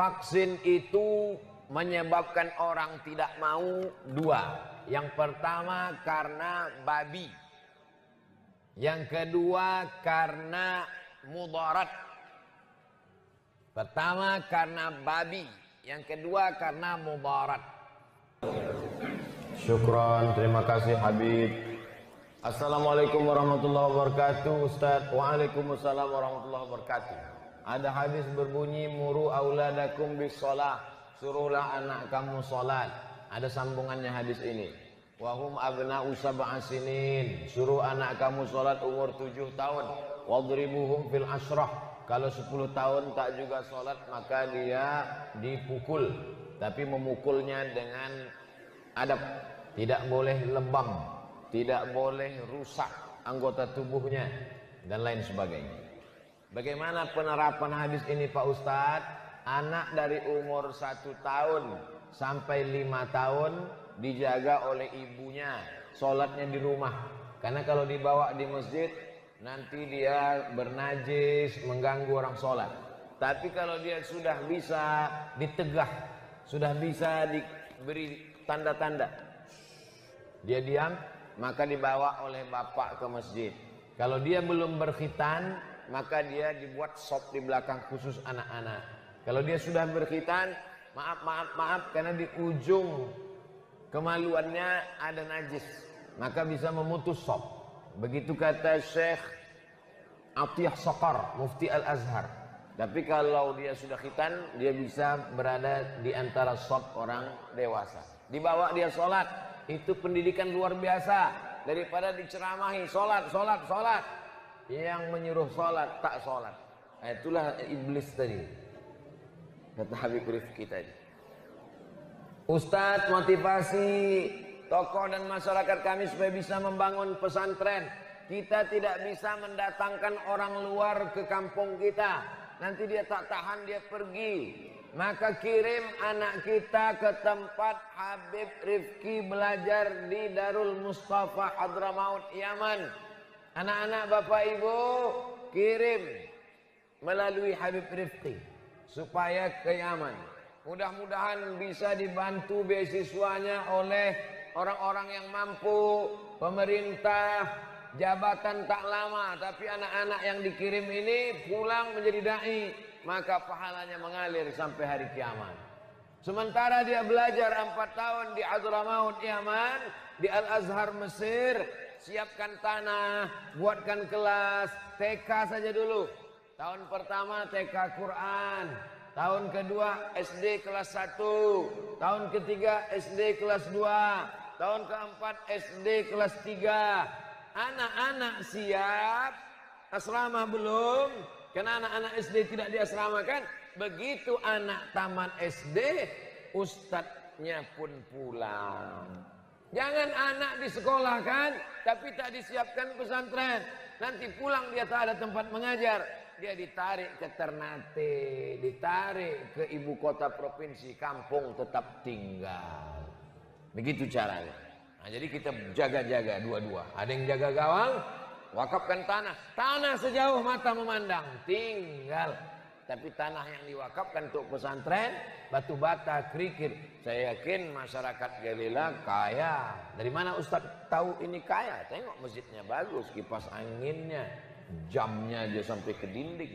Vaksin itu menyebabkan orang tidak mau dua. Yang pertama karena babi. Yang kedua karena mudarat. Pertama karena babi. Yang kedua karena mudarat. Syukran, terima kasih Habib. Assalamualaikum warahmatullahi wabarakatuh. Ustaz. Waalaikumsalam warahmatullahi wabarakatuh. Ada hadis berbunyi muru auladakum bis shalah, suruhlah anak kamu salat. Ada sambungannya hadis ini. Wahum abna'u sab'a sinin, suruh anak kamu salat umur 7 tahun. Wadribuhum fil ashrah, kalau 10 tahun tak juga salat maka dia dipukul, tapi memukulnya dengan adab. Tidak boleh lebam, tidak boleh rusak anggota tubuhnya dan lain sebagainya. Bagaimana penerapan hadis ini Pak Ustadz? Anak dari umur 1 tahun sampai 5 tahun dijaga oleh ibunya, sholatnya di rumah. Karena kalau dibawa di masjid nanti dia bernajis, mengganggu orang sholat. Tapi kalau dia sudah bisa ditegah, sudah bisa diberi tanda-tanda, dia diam, maka dibawa oleh bapak ke masjid. Kalau dia belum berkhitan, maka dia dibuat sop di belakang khusus anak-anak. Kalau dia sudah berkhitan, maaf, karena di ujung kemaluannya ada najis, maka bisa memutus sop. Begitu kata Syekh Atiyah Saqar, Mufti Al-Azhar. Tapi kalau dia sudah khitan, dia bisa berada di antara sop orang dewasa. Dibawa dia sholat, itu pendidikan luar biasa. Daripada diceramahi sholat. Yang menyuruh sholat tak sholat. Itulah iblis tadi, kata Habib Rifki tadi. Ustadz, motivasi tokoh dan masyarakat kami supaya bisa membangun pesantren. Kita tidak bisa mendatangkan orang luar ke kampung kita, nanti dia tak tahan, dia pergi. Maka kirim anak kita ke tempat Habib Rifki belajar di Darul Mustafa Hadramaut Yaman. Anak-anak Bapak Ibu kirim melalui Habib Rifki supaya ke Yaman. Mudah-mudahan bisa dibantu beasiswanya oleh orang-orang yang mampu, pemerintah, jabatan tak lama. Tapi anak-anak yang dikirim ini pulang menjadi dai, maka pahalanya mengalir sampai hari kiamat. Sementara dia belajar 4 tahun di Hadramaut Yaman, di Al-Azhar Mesir, siapkan tanah, buatkan kelas TK saja dulu. Tahun pertama TK Quran, tahun kedua SD kelas 1, tahun ketiga SD kelas 2, tahun keempat SD kelas 3. Anak-anak siap, asrama belum? Karena anak-anak SD tidak diasramakan. Begitu anak tamat SD, ustadznya pun pulang. Jangan anak disekolahkan tapi tak disiapkan pesantren. Nanti pulang dia tak ada tempat mengajar. Dia ditarik ke Ternate, ditarik ke ibu kota provinsi, kampung tetap tinggal. Begitu caranya. Nah, jadi kita jaga-jaga dua-dua. Ada yang jaga gawang, wakafkan tanah. Tanah sejauh mata memandang, tinggal. Tapi tanah yang diwakafkan untuk pesantren, batu bata, kerikil. Saya yakin masyarakat Galila kaya. Dari mana Ustaz tahu ini kaya? Tengok masjidnya bagus, kipas anginnya, jamnya aja sampai ke dinding.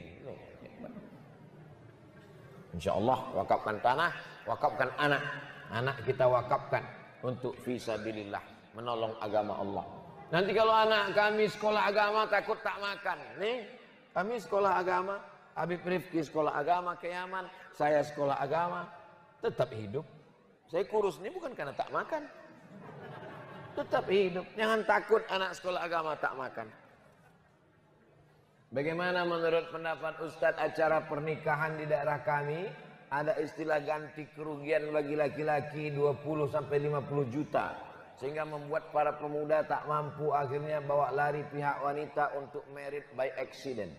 Insya Allah wakafkan tanah, wakafkan anak. Anak kita wakafkan untuk fisabilillah, menolong agama Allah. Nanti kalau anak kami sekolah agama takut tak makan. Nih, kami sekolah agama. Habib Rifki sekolah agama ke Yaman, saya sekolah agama, tetap hidup. Saya kurus ini bukan karena tak makan, tetap hidup. Jangan takut anak sekolah agama tak makan. Bagaimana menurut pendapat Ustadz acara pernikahan di daerah kami? Ada istilah ganti kerugian bagi laki-laki 20-50 juta. Sehingga membuat para pemuda tak mampu, akhirnya bawa lari pihak wanita untuk married by accident.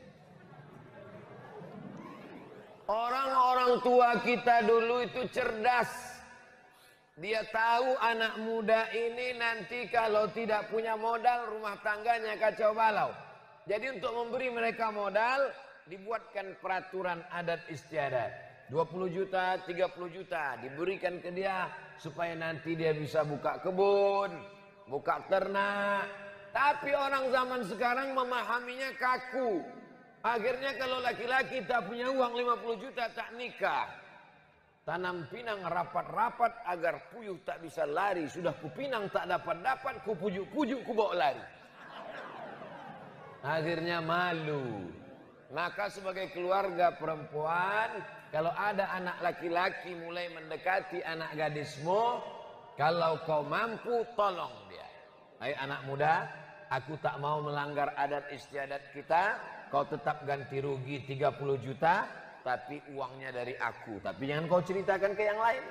Orang-orang tua kita dulu itu cerdas. Dia tahu anak muda ini nanti kalau tidak punya modal, rumah tangganya kacau balau. Jadi untuk memberi mereka modal, dibuatkan peraturan adat istiadat. 20 juta, 30 juta diberikan ke dia supaya nanti dia bisa buka kebun, buka ternak. Tapi orang zaman sekarang memahaminya kaku. Akhirnya kalau laki-laki tak punya uang 50 juta tak nikah. Tanam pinang rapat-rapat agar puyuh tak bisa lari. Sudah kupinang tak dapat-dapat, kupujuk-pujuk kubawa lari. Akhirnya malu. Maka sebagai keluarga perempuan, kalau ada anak laki-laki mulai mendekati anak gadismu, kalau kau mampu tolong dia. Hai anak muda, aku tak mau melanggar adat istiadat kita. Kau tetap ganti rugi 30 juta, tapi uangnya dari aku. Tapi jangan kau ceritakan ke yang lain.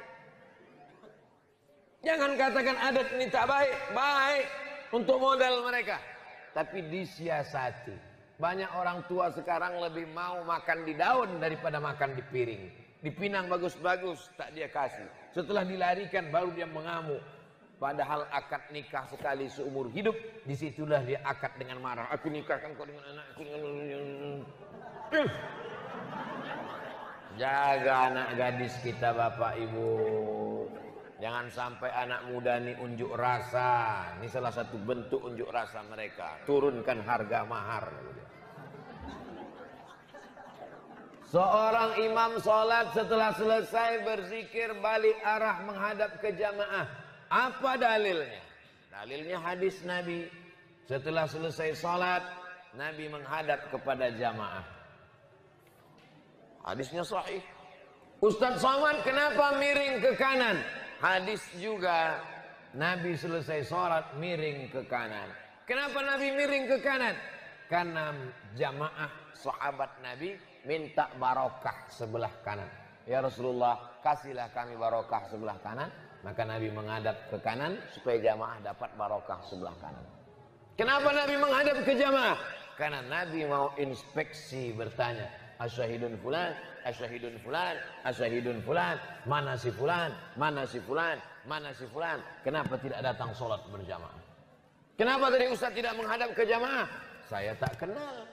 Jangan katakan adat ini tak baik. Baik untuk modal mereka, tapi disiasati. Banyak orang tua sekarang lebih mau makan di daun daripada makan di piring. Dipinang bagus-bagus, tak dia kasih. Setelah dilarikan baru dia mengamuk. Padahal akad nikah sekali seumur hidup, disitulah dia akad dengan marah. Aku nikahkan kau dengan anakku. Jaga anak gadis kita Bapak Ibu. Jangan sampai anak muda ini unjuk rasa. Ini salah satu bentuk unjuk rasa mereka. Turunkan harga mahar. Seorang imam sholat setelah selesai berzikir balik arah menghadap ke jamaah. Apa dalilnya? Dalilnya hadis Nabi. Setelah selesai sholat, Nabi menghadap kepada jamaah. Hadisnya sahih. Ustaz Somad kenapa miring ke kanan? Hadis juga. Nabi selesai sholat miring ke kanan. Kenapa Nabi miring ke kanan? Karena jamaah sahabat Nabi minta barokah sebelah kanan. Ya Rasulullah, kasihlah kami barokah sebelah kanan. Maka Nabi menghadap ke kanan supaya jamaah dapat barokah sebelah kanan. Kenapa Nabi menghadap ke jamaah? Karena Nabi mau inspeksi, bertanya, asyahidun fulan, asyahidun fulan, asyahidun fulan, mana si fulan, mana si fulan, mana si fulan. Kenapa tidak datang sholat berjamaah? Kenapa tadi Ustaz tidak menghadap ke jamaah? Saya tak kenal.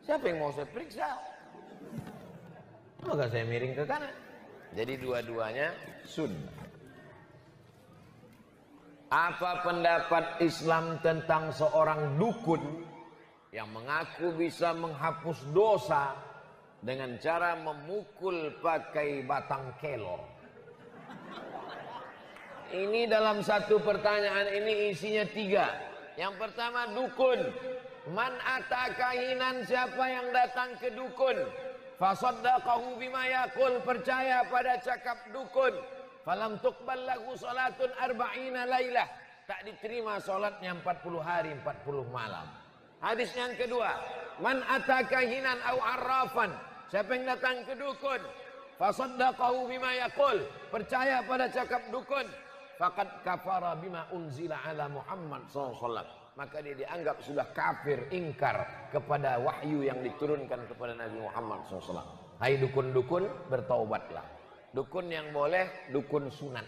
Siapa yang mau saya periksa? Maka saya miring ke kanan. Jadi dua-duanya sunnah. Apa pendapat Islam tentang seorang dukun yang mengaku bisa menghapus dosa dengan cara memukul pakai batang kelor? Ini dalam satu pertanyaan ini isinya 3. Yang pertama dukun. Man atakahinan, siapa yang datang ke dukun? Fasaddaqahu bima yaqul, percaya pada cakap dukun. Falam tuqbal lahu salatun arba'ina lailah, tak diterima salatnya 40 hari 40 malam. Hadis yang kedua, man atakahinan au arrafan, siapa yang datang ke dukun? Fasaddaqahu bima yaqul, percaya pada cakap dukun. Faqad kafara bima unzila ala Muhammad SAW, maka dia dianggap sudah kafir, ingkar kepada wahyu yang diturunkan kepada Nabi Muhammad SAW. Hai dukun-dukun, bertaubatlah. Dukun yang boleh, dukun sunat.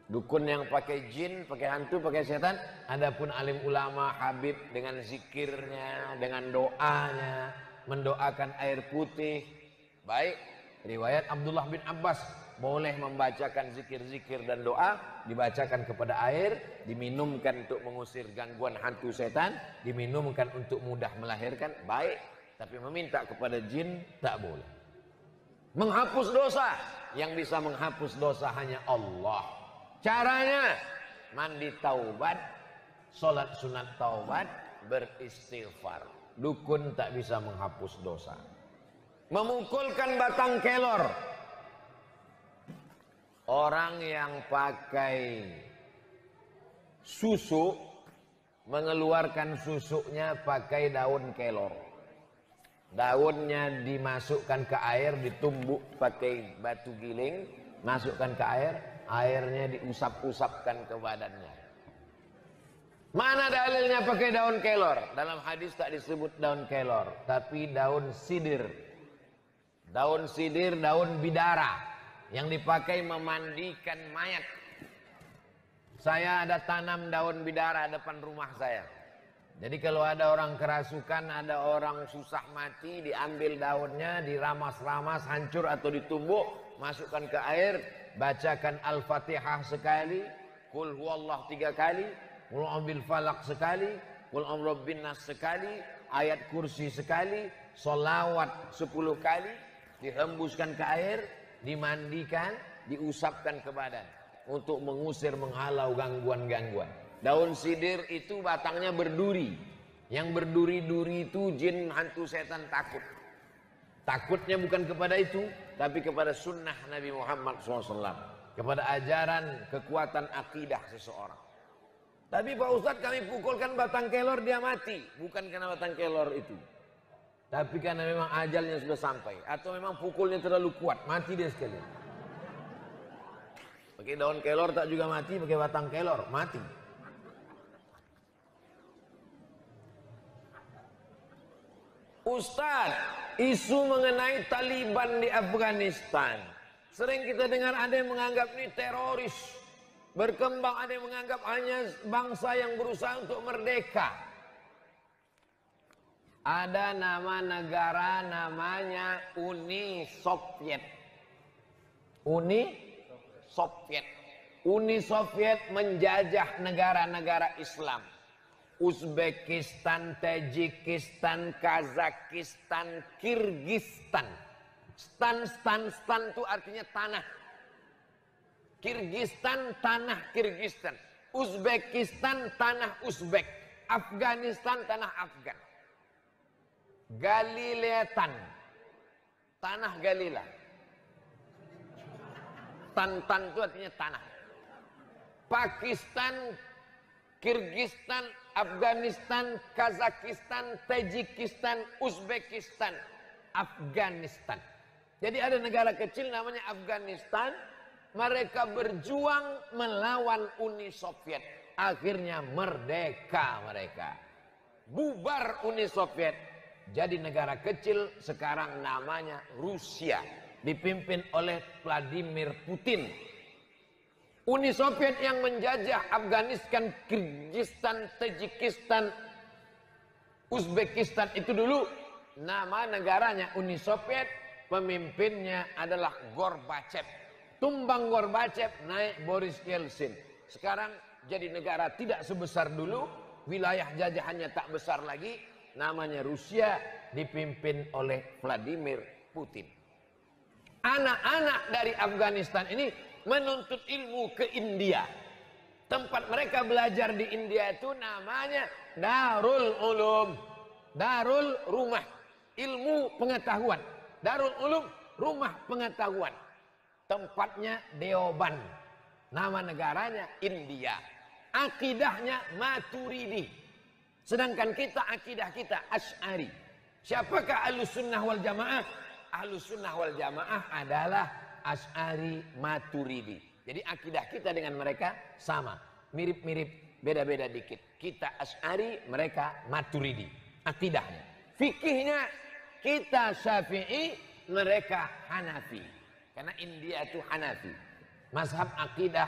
Dukun yang pakai jin, pakai hantu, pakai setan. Adapun alim ulama, habib dengan zikirnya, dengan doanya, mendoakan air putih. Baik, riwayat Abdullah bin Abbas, boleh membacakan zikir-zikir dan doa, dibacakan kepada air, diminumkan untuk mengusir gangguan hantu setan, diminumkan untuk mudah melahirkan, baik. Tapi meminta kepada jin, tak boleh. Menghapus dosa, yang bisa menghapus dosa hanya Allah. Caranya, mandi taubat, sholat sunat taubat, beristighfar. Dukun tak bisa menghapus dosa. Memukulkan batang kelor. Orang yang pakai susu, mengeluarkan susuknya pakai daun kelor. Daunnya dimasukkan ke air, ditumbuk pakai batu giling, masukkan ke air, airnya diusap-usapkan ke badannya. Mana dalilnya pakai daun kelor? Dalam hadis tak disebut daun kelor, tapi daun sidir. Daun sidir, daun bidara yang dipakai memandikan mayat. Saya ada tanam daun bidara depan rumah saya. Jadi kalau ada orang kerasukan, ada orang susah mati, diambil daunnya, diramas-ramas, hancur atau ditumbuk, masukkan ke air, bacakan Al-Fatihah sekali, Qul huwallah 3 kali, Qul a'udzu falaq sekali, Qul a'udzu birabbin nas sekali, ayat kursi sekali, sholawat 10 kali, dihembuskan ke air, dimandikan, diusapkan ke badan untuk mengusir, menghalau gangguan-gangguan. Daun sidir itu batangnya berduri. Yang berduri-duri itu jin, hantu, setan takut. Takutnya bukan kepada itu, tapi kepada sunnah Nabi Muhammad SAW. Kepada ajaran, kekuatan akidah seseorang. Tapi Pak Ustadz, kami pukulkan batang kelor, dia mati. Bukan karena batang kelor itu, tapi karena memang ajalnya sudah sampai. Atau memang pukulnya terlalu kuat, mati dia sekalian. Pakai daun kelor tak juga mati, pakai batang kelor, mati. Ustadz, isu mengenai Taliban di Afghanistan. Sering kita dengar ada yang menganggap ini teroris. Berkembang, ada yang menganggap hanya bangsa yang berusaha untuk merdeka. Ada nama negara namanya Uni Soviet. Uni Soviet. Uni Soviet menjajah negara-negara Islam. Uzbekistan, Tajikistan, Kazakistan, Kirgistan. Stan itu artinya tanah. Kirgistan, tanah Kirgistan. Uzbekistan, tanah Uzbek. Afghanistan, tanah Afgan. Galiletan, tanah Galila. Tan itu artinya tanah. Pakistan, Kirgistan, Afghanistan, Kazakistan, Tajikistan, Uzbekistan, Afghanistan. Jadi ada negara kecil namanya Afghanistan. Mereka berjuang melawan Uni Soviet. Akhirnya merdeka mereka. Bubar Uni Soviet. Jadi negara kecil sekarang namanya Rusia. Dipimpin oleh Vladimir Putin. Uni Soviet yang menjajah Afghanistan, Kirgistan, Tajikistan, Uzbekistan itu dulu nama negaranya Uni Soviet, pemimpinnya adalah Gorbachev. Tumbang Gorbachev, naik Boris Yeltsin. Sekarang jadi negara tidak sebesar dulu, wilayah jajahannya tak besar lagi, namanya Rusia, dipimpin oleh Vladimir Putin. Anak-anak dari Afghanistan ini menuntut ilmu ke India. Tempat mereka belajar di India itu namanya Darul Ulum. Darul rumah ilmu pengetahuan. Darul Ulum rumah pengetahuan. Tempatnya Deoban. Nama negaranya India. Akidahnya Maturidi. Sedangkan kita akidah kita Asy'ari. Siapakah Ahlussunnah wal Jamaah? Ahlussunnah wal Jamaah adalah Asy'ari Maturidi. Jadi akidah kita dengan mereka sama, mirip-mirip, beda-beda dikit. Kita Asy'ari, mereka Maturidi. Akidahnya, fikihnya kita Syafi'i, mereka Hanafi. Karena India itu Hanafi. Mazhab akidah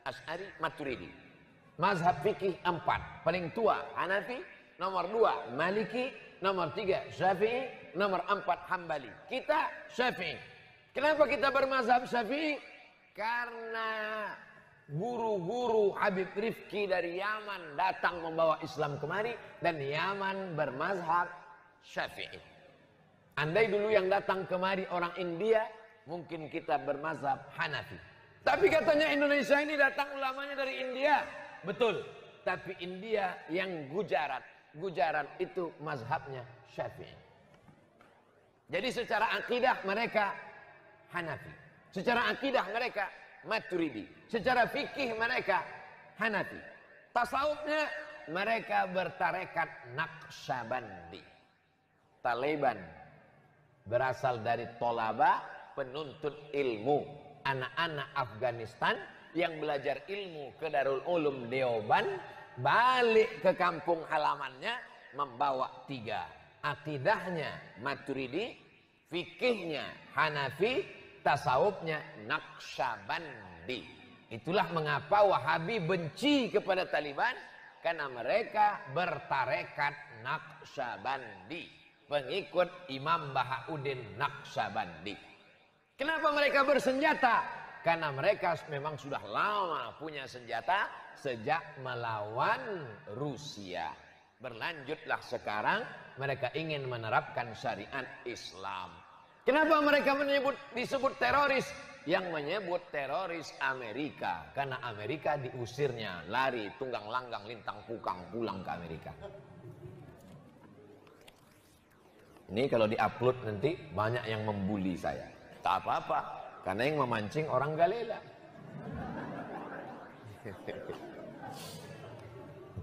Asy'ari Maturidi. Mazhab fikih 4, paling tua Hanafi, nomor 2 Maliki, nomor 3 Syafi'i, nomor 4 Hambali. Kita Syafi'i. Kenapa kita bermazhab Syafi'i? Karena guru-guru Habib Rifki dari Yaman datang membawa Islam kemari dan Yaman bermazhab Syafi'i. Andai dulu yang datang kemari orang India, mungkin kita bermazhab Hanafi. Tapi katanya Indonesia ini datang ulamanya dari India. Betul. Tapi India yang Gujarat. Gujarat itu mazhabnya Syafi'i. Jadi secara akidah mereka Hanafi. Secara akidah mereka Maturidi. Secara fikih mereka Hanafi. Tasawufnya mereka bertarekat Naqsyabandi. Taliban berasal dari tolaba, penuntut ilmu. Anak-anak Afghanistan yang belajar ilmu ke Darul Ulum Deoban, balik ke kampung halamannya membawa 3. Akidahnya Maturidi, fikihnya Hanafi, tasawufnya Naqsyabandi. Itulah mengapa Wahabi benci kepada Taliban, Karena mereka bertarekat Naqsyabandi, pengikut Imam Bahauddin Naqsyabandi. Kenapa mereka bersenjata? Karena mereka memang sudah lama punya senjata sejak melawan Rusia. Berlanjutlah sekarang mereka ingin menerapkan syariat Islam. Kenapa mereka disebut teroris? Yang menyebut teroris Amerika. Karena Amerika diusirnya, lari tunggang langgang lintang pukang pulang ke Amerika. Ini kalau diupload nanti banyak yang membuli saya. Tak apa-apa, karena yang memancing orang Galela.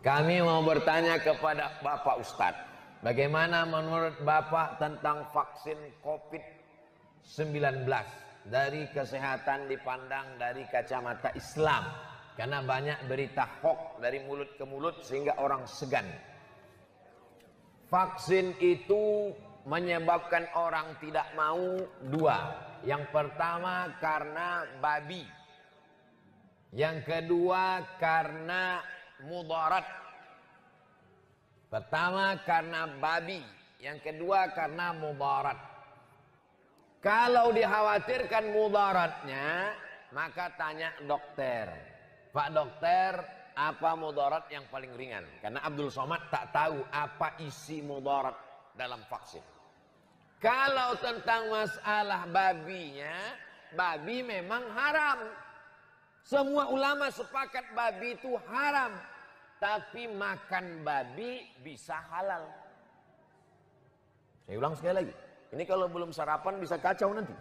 Kami mau bertanya kepada Bapak Ustadz, bagaimana menurut Bapak tentang vaksin COVID-19? Dari kesehatan dipandang dari kacamata Islam. Karena banyak berita hoax dari mulut ke mulut sehingga orang segan. Vaksin itu menyebabkan orang tidak mau dua. Yang pertama karena babi. Yang kedua karena mudarat. Pertama karena babi. Yang kedua karena mudarat. Kalau dikhawatirkan mudaratnya, maka tanya dokter. Pak dokter, apa mudarat yang paling ringan? Karena Abdul Somad tak tahu apa isi mudarat dalam vaksin. Kalau tentang masalah babinya, babi memang haram. Semua ulama sepakat babi itu haram. Tapi makan babi bisa halal. Saya ulang sekali lagi. Ini kalau belum sarapan bisa kacau nanti.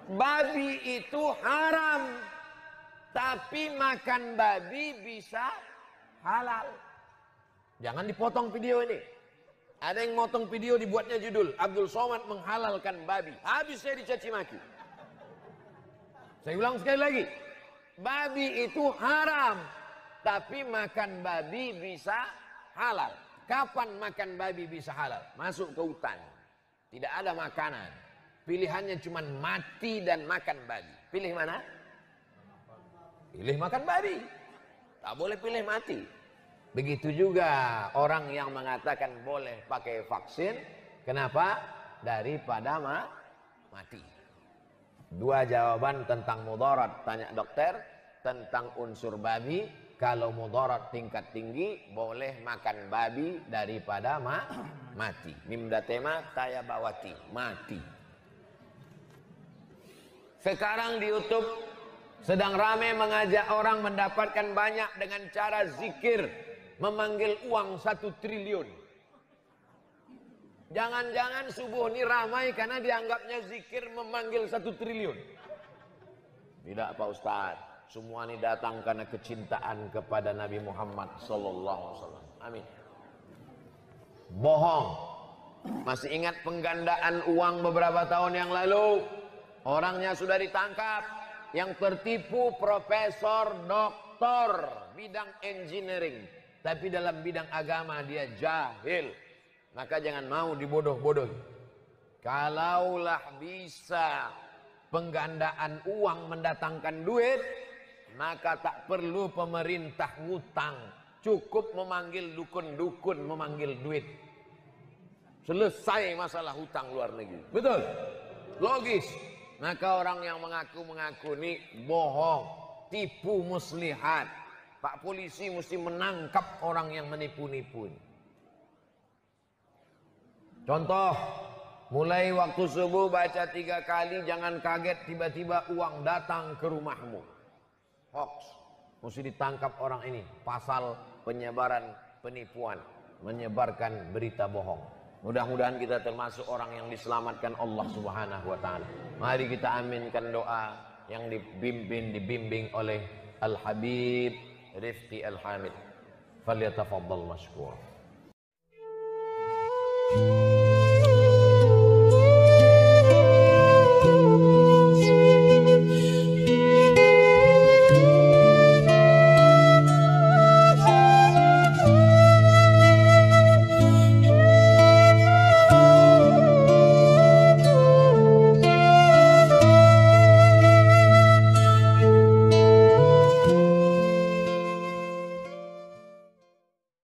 Babi itu haram. Tapi makan babi bisa halal. Jangan dipotong video ini. Ada yang motong video dibuatnya judul Abdul Somad menghalalkan babi. Habis saya dicaci maki. Saya ulang sekali lagi. Babi itu haram. Tapi makan babi bisa halal. Kapan makan babi bisa halal? Masuk ke hutan. Tidak ada makanan. Pilihannya cuma mati dan makan babi. Pilih mana? Pilih makan babi. Tak boleh pilih mati. Begitu juga orang yang mengatakan boleh pakai vaksin. Kenapa? Daripada mati. Dua jawaban tentang mudarat. Tanya dokter. Tentang unsur babi. Kalau mudarat tingkat tinggi, boleh makan babi daripada mati. Mimdatema tayabawati, mati. Sekarang di YouTube sedang ramai mengajak orang mendapatkan banyak dengan cara zikir, memanggil uang 1 triliun. Jangan-jangan subuh ini ramai karena dianggapnya zikir memanggil 1 triliun. Tidak Pak Ustadz. Semua ini datang karena kecintaan kepada Nabi Muhammad sallallahu alaihi wasallam. Amin. Bohong. Masih ingat penggandaan uang beberapa tahun yang lalu? Orangnya sudah ditangkap. Yang tertipu profesor, doktor bidang engineering. Tapi dalam bidang agama dia jahil. Maka jangan mau dibodoh-bodohi. Kalaulah bisa penggandaan uang mendatangkan duit, maka tak perlu pemerintah ngutang. Cukup memanggil dukun-dukun memanggil duit. Selesai masalah hutang luar negeri. Betul? Logis. Maka orang yang mengaku-mengaku ini bohong. Tipu muslihat. Pak polisi mesti menangkap orang yang menipu-nipu. Contoh. Mulai waktu subuh baca 3 kali. Jangan kaget tiba-tiba uang datang ke rumahmu. Hoax. Mesti ditangkap orang ini. Pasal penyebaran penipuan. Menyebarkan berita bohong. Mudah-mudahan kita termasuk orang yang diselamatkan Allah Subhanahu wa ta'ala. Mari kita aminkan doa yang dibimbing oleh Al-Habib Rifqi Al-Hamid. Falyatafaddal mashkur.